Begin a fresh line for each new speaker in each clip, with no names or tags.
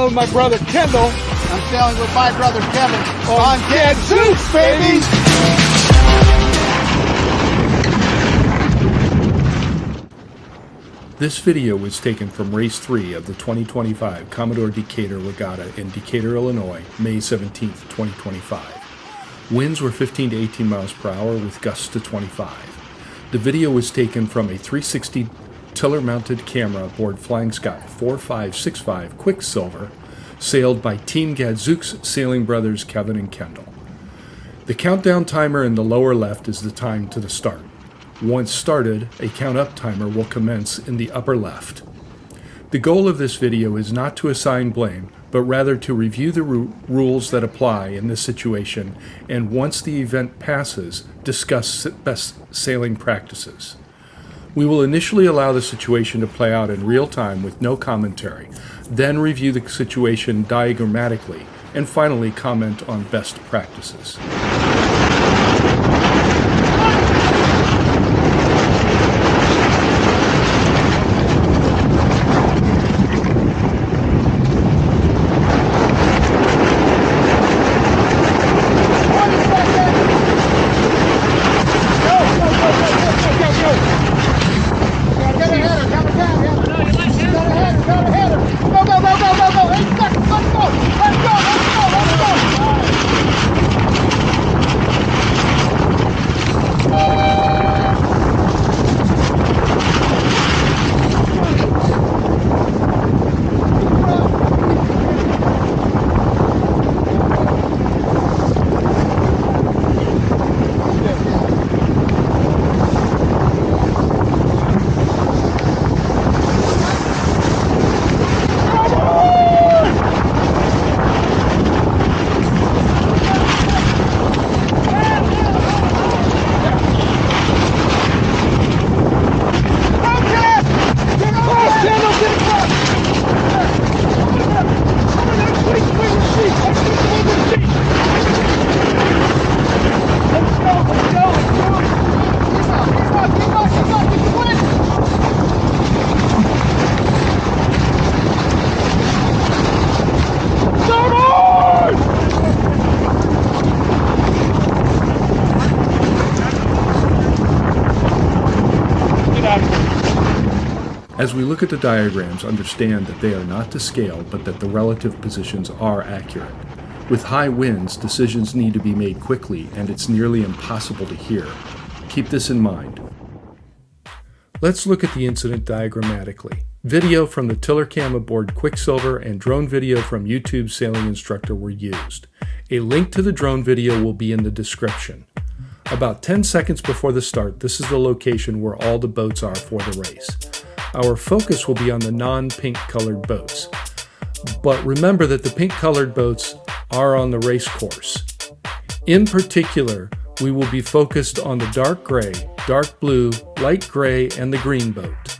sailing with my brother Kendall.
I'm sailing with my brother Kevin
On Gadzooks, baby!
This video was taken from Race 3 of the 2025 Commodore Decatur Regatta in Decatur, Illinois, May 17, 2025. Winds were 15 to 18 miles per hour with gusts to 25. The video was taken from a 360 tiller-mounted camera aboard Flying Scot 4565 Quicksilver, sailed by Team Gadzooks sailing brothers Kevin and Kendall. The countdown timer in the lower left is the time to the start. Once started, a count-up timer will commence in the upper left. The goal of this video is not to assign blame, but rather to review the rules that apply in this situation, and once the event passes, discuss best sailing practices. We will initially allow the situation to play out in real time with no commentary, then review the situation diagrammatically, and finally comment on best practices. As we look at the diagrams, understand that they are not to scale, but that the relative positions are accurate. With high winds, decisions need to be made quickly, and it's nearly impossible to hear. Keep this in mind. Let's look at the incident diagrammatically. Video from the tiller cam aboard Quicksilver and drone video from YouTube Sailing Instructor were used. A link to the drone video will be in the description. About 10 seconds before the start, this is the location where all the boats are for the race. Our focus will be on the non-pink colored boats. But remember that the pink colored boats are on the race course. In particular, we will be focused on the dark gray, dark blue, light gray, and the green boat.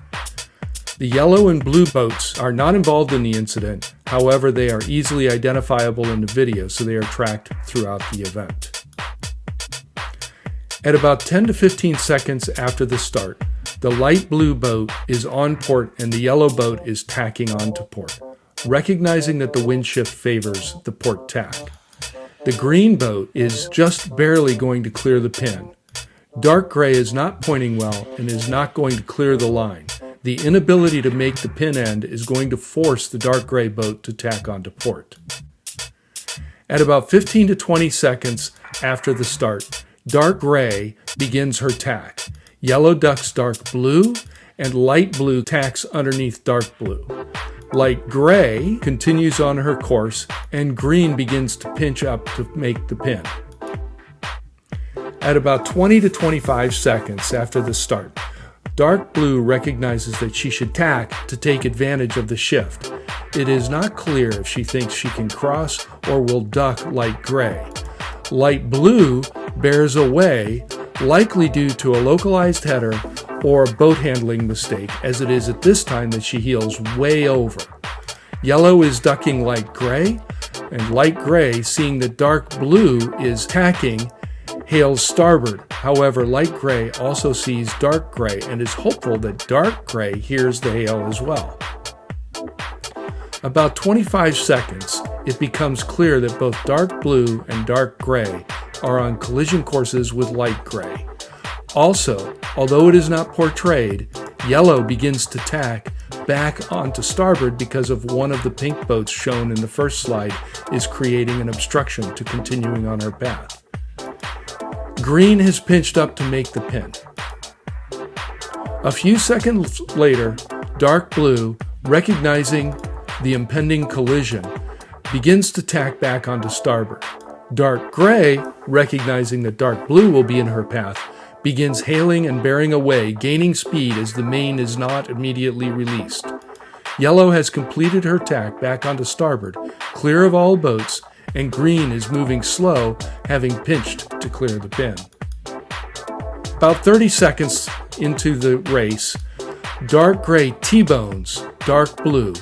The yellow and blue boats are not involved in the incident, however they are easily identifiable in the video, so they are tracked throughout the event. At about 10 to 15 seconds after the start, the light blue boat is on port and the yellow boat is tacking onto port, recognizing that the wind shift favors the port tack. The green boat is just barely going to clear the pin. Dark gray is not pointing well and is not going to clear the line. The inability to make the pin end is going to force the dark gray boat to tack onto port. At about 15 to 20 seconds after the start, dark gray begins her tack. Yellow ducks dark blue, and light blue tacks underneath dark blue. Light gray continues on her course, and green begins to pinch up to make the pin. At about 20 to 25 seconds after the start, dark blue recognizes that she should tack to take advantage of the shift. It is not clear if she thinks she can cross or will duck light gray. Light blue bears away, likely due to a localized header or a boat handling mistake, as it is at this time that she heels way over. Yellow is ducking light gray, and light gray, seeing that dark blue is tacking, hails starboard. However, light gray also sees dark gray and is hopeful that dark gray hears the hail as well. About 25 seconds, it becomes clear that both dark blue and dark gray are on collision courses with light gray. Also, although it is not portrayed, yellow begins to tack back onto starboard because of one of the pink boats shown in the first slide is creating an obstruction to continuing on her path. Green has pinched up to make the pin. A few seconds later, dark blue, recognizing the impending collision, begins to tack back onto starboard. Dark gray, recognizing that dark blue will be in her path, begins hailing and bearing away, gaining speed as the main is not immediately released. Yellow has completed her tack back onto starboard, clear of all boats, and green is moving slow, having pinched to clear the pin. About 30 seconds into the race, dark gray T-bones dark blue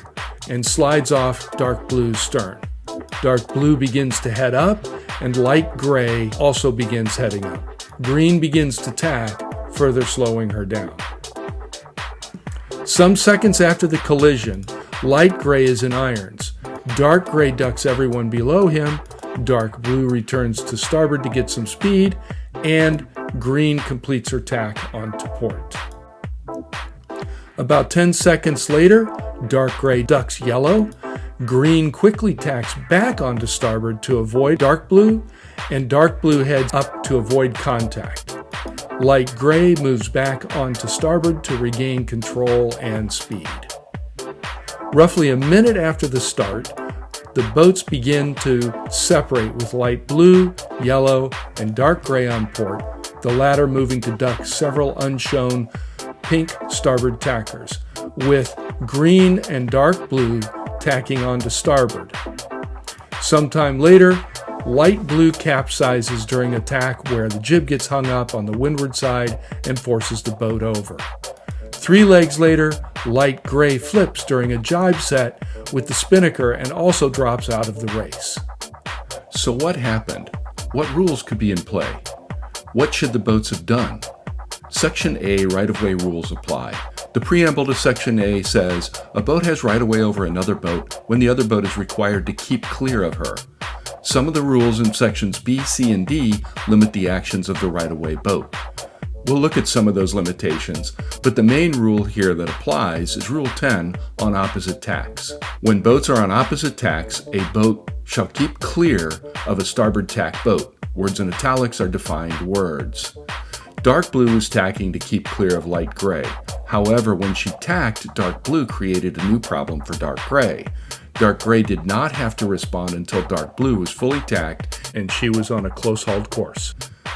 and slides off dark blue's stern. Dark blue begins to head up, and light gray also begins heading up. Green begins to tack, further slowing her down. Some seconds after the collision, light gray is in irons. Dark gray ducks everyone below him, dark blue returns to starboard to get some speed, and green completes her tack onto port. About 10 seconds later, dark gray ducks yellow, green quickly tacks back onto starboard to avoid dark blue, and dark blue heads up to avoid contact. Light gray moves back onto starboard to regain control and speed. Roughly a minute after the start, the boats begin to separate with light blue, yellow, and dark gray on port, the latter moving to duck several unshown pink starboard tackers, with green and dark blue tacking onto starboard. Sometime later, light blue capsizes during a tack where the jib gets hung up on the windward side and forces the boat over. 3 legs later, light gray flips during a jibe set with the spinnaker and also drops out of the race.
So what happened? What rules could be in play? What should the boats have done? Section A right-of-way rules apply. The preamble to Section A says, a boat has right-of-way over another boat when the other boat is required to keep clear of her. Some of the rules in Sections B, C, and D limit the actions of the right-of-way boat. We'll look at some of those limitations, but the main rule here that applies is Rule 10 on opposite tacks. When boats are on opposite tacks, a boat shall keep clear of a starboard tack boat. Words in italics are defined words. Dark blue was tacking to keep clear of light gray. However, when she tacked, dark blue created a new problem for dark gray. Dark gray did not have to respond until dark blue was fully tacked
And she was on a close-hauled course.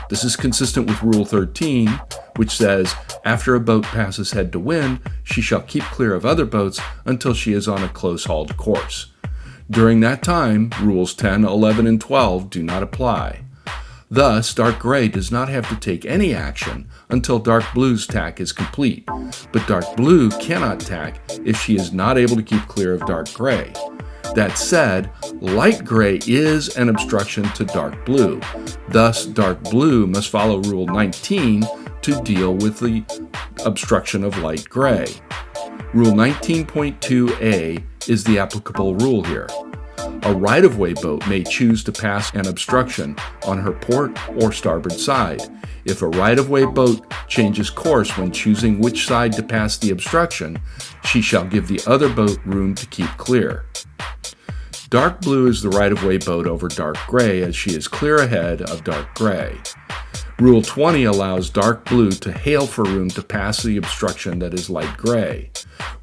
This is consistent with Rule 13, which says, after a boat passes head to wind, she shall keep clear of other boats until she is on a close-hauled course. During that time, Rules 10, 11, and 12 do not apply. Thus, dark gray does not have to take any action until dark blue's tack is complete, but dark blue cannot tack if she is not able to keep clear of dark gray. That said, light gray is an obstruction to dark blue. Thus, dark blue must follow Rule 19 to deal with the obstruction of light gray. Rule 19.2a is the applicable rule here. A right-of-way boat may choose to pass an obstruction on her port or starboard side. If a right-of-way boat changes course when choosing which side to pass the obstruction, she shall give the other boat room to keep clear. Dark blue is the right-of-way boat over dark gray as she is clear ahead of dark gray. Rule 20 allows dark blue to hail for room to pass the obstruction that is light gray.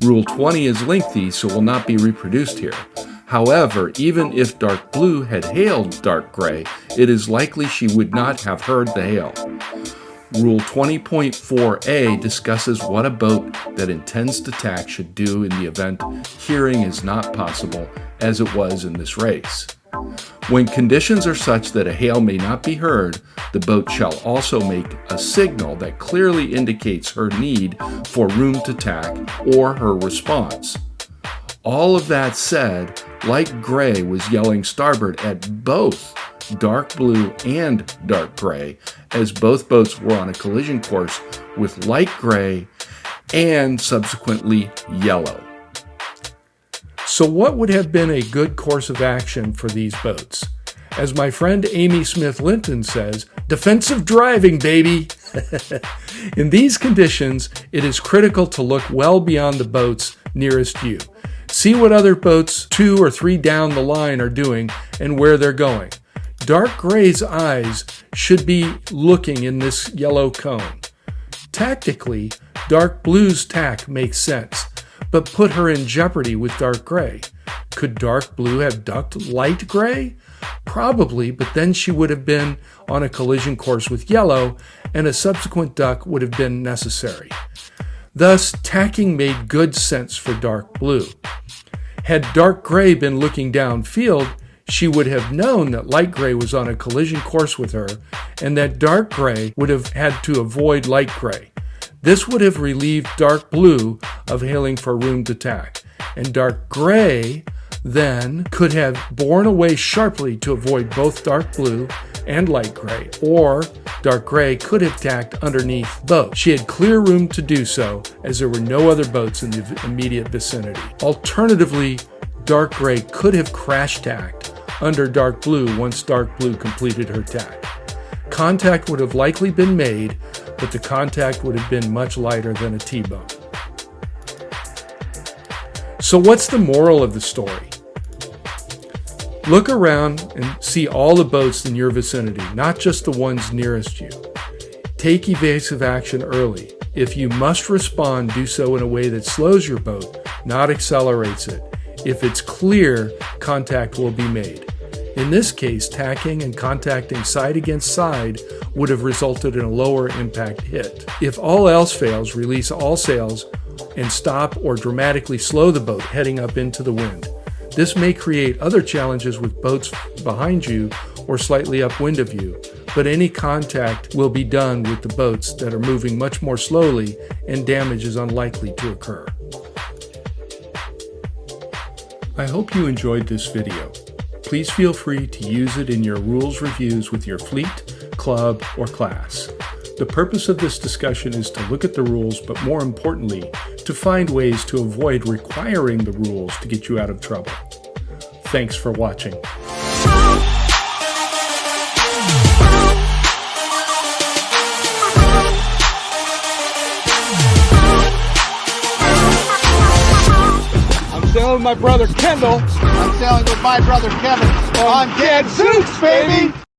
Rule 20 is lengthy, so will not be reproduced here. However, even if dark blue had hailed dark gray, it is likely she would not have heard the hail. Rule 20.4a discusses what a boat that intends to tack should do in the event hearing is not possible, as it was in this race. When conditions are such that a hail may not be heard, the boat shall also make a signal that clearly indicates her need for room to tack or her response. All of that said, light gray was yelling starboard at both dark blue and dark gray, as both boats were on a collision course with light gray and subsequently yellow.
So what would have been a good course of action for these boats? As my friend Amy Smith Linton says, defensive driving, baby! In these conditions, it is critical to look well beyond the boats nearest you. See what other boats 2 or 3 down the line are doing and where they're going. Dark gray's eyes should be looking in this yellow cone. Tactically, dark blue's tack makes sense, but put her in jeopardy with dark gray. Could dark blue have ducked light gray? Probably, but then she would have been on a collision course with yellow, and a subsequent duck would have been necessary. Thus, tacking made good sense for dark blue. Had dark gray been looking downfield, she would have known that light gray was on a collision course with her, and that dark gray would have had to avoid light gray. This would have relieved dark blue of hailing for room to tack, and dark gray then could have borne away sharply to avoid both dark blue and light gray, or dark gray could have tacked underneath both. She had clear room to do so, as there were no other boats in the immediate vicinity. Alternatively, dark gray could have crash tacked under dark blue once dark blue completed her tack. Contact would have likely been made, but the contact would have been much lighter than a T-bone. So what's the moral of the story? Look around and see all the boats in your vicinity, not just the ones nearest you. Take evasive action early. If you must respond, do so in a way that slows your boat, not accelerates it. If it's clear, contact will be made. In this case, tacking and contacting side against side would have resulted in a lower impact hit. If all else fails, release all sails and stop or dramatically slow the boat heading up into the wind. This may create other challenges with boats behind you or slightly upwind of you, but any contact will be done with the boats that are moving much more slowly, and damage is unlikely to occur. I hope you enjoyed this video. Please feel free to use it in your rules reviews with your fleet, club, or class. The purpose of this discussion is to look at the rules, but more importantly, to find ways to avoid requiring the rules to get you out of trouble. Thanks for watching.
I'm sailing with my brother Kendall
I'm sailing with my brother Kevin
on Gadzooks, baby!